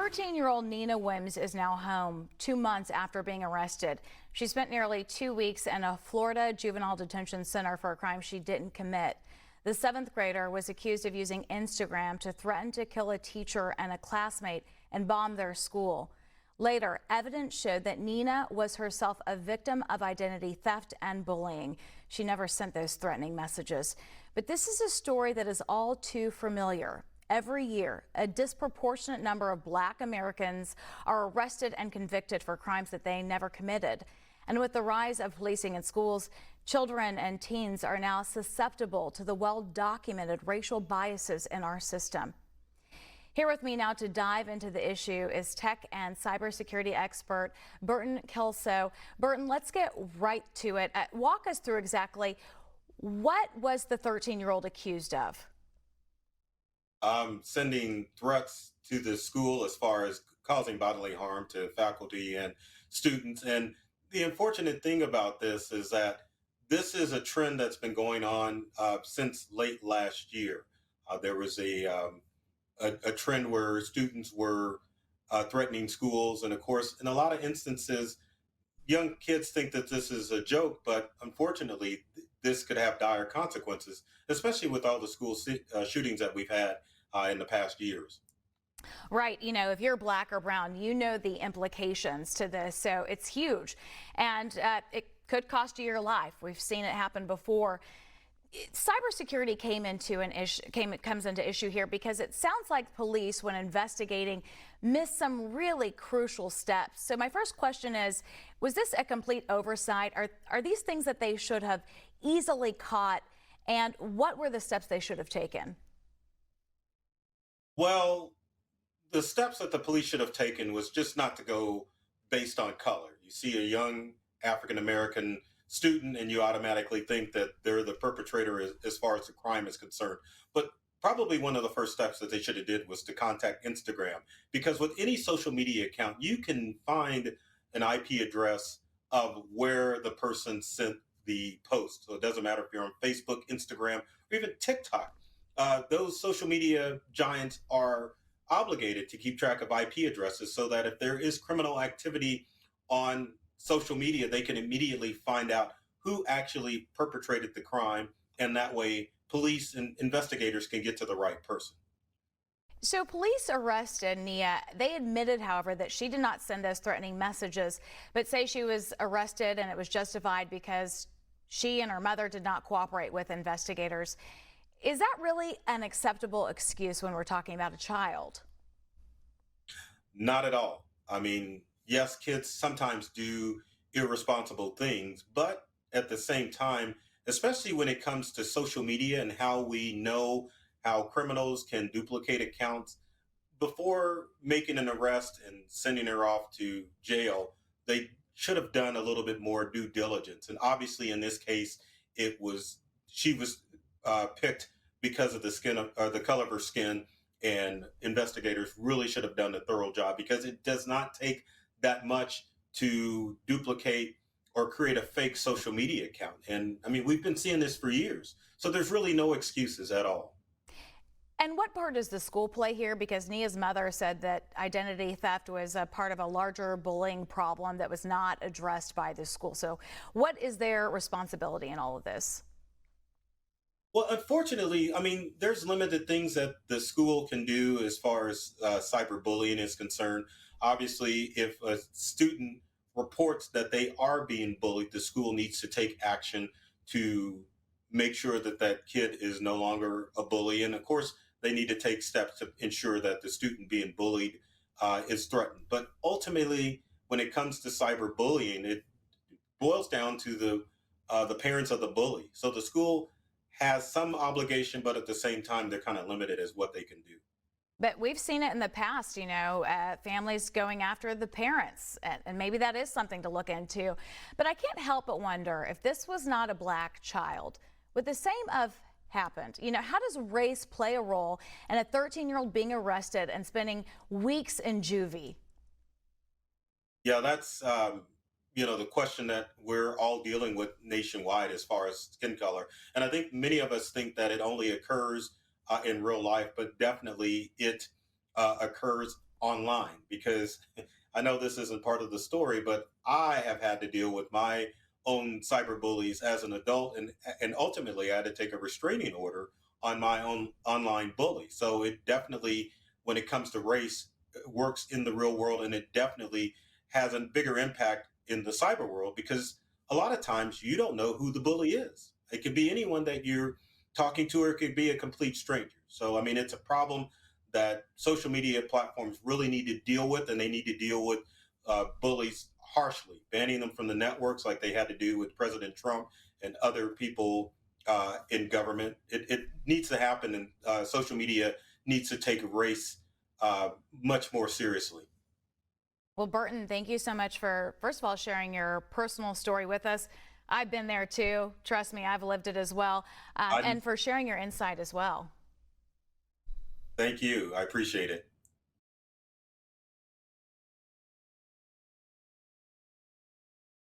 13-year-old Nina Wims is now home 2 months after being arrested. She spent nearly 2 weeks in a Florida juvenile detention center for a crime she didn't commit. The seventh grader was accused of using Instagram to threaten to kill a teacher and a classmate and bomb their school. Later, evidence showed that Nina was herself a victim of identity theft and bullying. She never sent those threatening messages. But this is a story that is all too familiar. Every year, a disproportionate number of Black Americans are arrested and convicted for crimes that they never committed. And with the rise of policing in schools, children and teens are now susceptible to the well-documented racial biases in our system. Here with me now to dive into the issue is tech and cybersecurity expert Burton Kelso. Burton, let's get right to it. Walk us through exactly what was the 13-year-old accused of? Sending threats to the school as far as causing bodily harm to faculty and students. And the unfortunate thing about this is that this is a trend that's been going on since late last year. There was a trend where students were threatening schools. And of course, in a lot of instances, young kids think that this is a joke, but unfortunately, this could have dire consequences, especially with all the school shootings that we've had in the past years. Right. You know, if you're Black or brown, you know the implications to this. So it's huge. And it could cost you your life. We've seen it happen before. Cybersecurity comes into issue here because it sounds like police, when investigating, missed some really crucial steps. So my first question is, was this a complete oversight? Are these things that they should have easily caught? And what were the steps they should have taken? Well, the steps that the police should have taken was just not to go based on color. You see a young African American student and you automatically think that they're the perpetrator as far as the crime is concerned. But probably one of the first steps that they should have did was to contact Instagram, because with any social media account, you can find an IP address of where the person sent the post. So it doesn't matter if you're on Facebook, Instagram, or even TikTok. Those social media giants are obligated to keep track of IP addresses so that if there is criminal activity on social media, they can immediately find out who actually perpetrated the crime. And that way, police and investigators can get to the right person. So police arrested Nia. They admitted, however, that she did not send those threatening messages, but say she was arrested and it was justified because she and her mother did not cooperate with investigators. Is that really an acceptable excuse when we're talking about a child? Not at all. I mean, yes, kids sometimes do irresponsible things, but at the same time, especially when it comes to social media and how we know how criminals can duplicate accounts, before making an arrest and sending her off to jail, they should have done a little bit more due diligence. And obviously, in this case, she was picked because of the color of her skin, and investigators really should have done a thorough job, because it does not take that much to duplicate or create a fake social media account. And I mean, we've been seeing this for years, so there's really no excuses at all. And what part does the school play here? Because Nia's mother said that identity theft was a part of a larger bullying problem that was not addressed by the school. So what is their responsibility in all of this? Well, unfortunately, I mean, there's limited things that the school can do as far as cyberbullying is concerned. Obviously, if a student reports that they are being bullied, the school needs to take action to make sure that that kid is no longer a bully. And of course, they need to take steps to ensure that the student being bullied is threatened. But ultimately, when it comes to cyberbullying, it boils down to the parents of the bully. So the school has some obligation, but at the same time, they're kind of limited as what they can do. But we've seen it in the past, you know, families going after the parents, and maybe that is something to look into. But I can't help but wonder, if this was not a Black child, would the same have happened? You know, how does race play a role in a 13-year-old being arrested and spending weeks in juvie? Yeah, that's the question that we're all dealing with nationwide as far as skin color. And I think many of us think that it only occurs in real life, but definitely it occurs online, because I know this isn't part of the story, but I have had to deal with my own cyber bullies as an adult, and ultimately I had to take a restraining order on my own online bully. So it definitely, when it comes to race, works in the real world, and it definitely has a bigger impact in the cyber world, because a lot of times you don't know who the bully is. It could be anyone that you're talking to, or it could be a complete stranger. So I mean, it's a problem that social media platforms really need to deal with, and they need to deal with bullies harshly, banning them from the networks like they had to do with President Trump and other people in government. It needs to happen, and social media needs to take race much more seriously. Well, Burton, thank you so much for, first of all, sharing your personal story with us. I've been there too. Trust me, I've lived it as well. I And for sharing your insight as well. thank you. I appreciate it.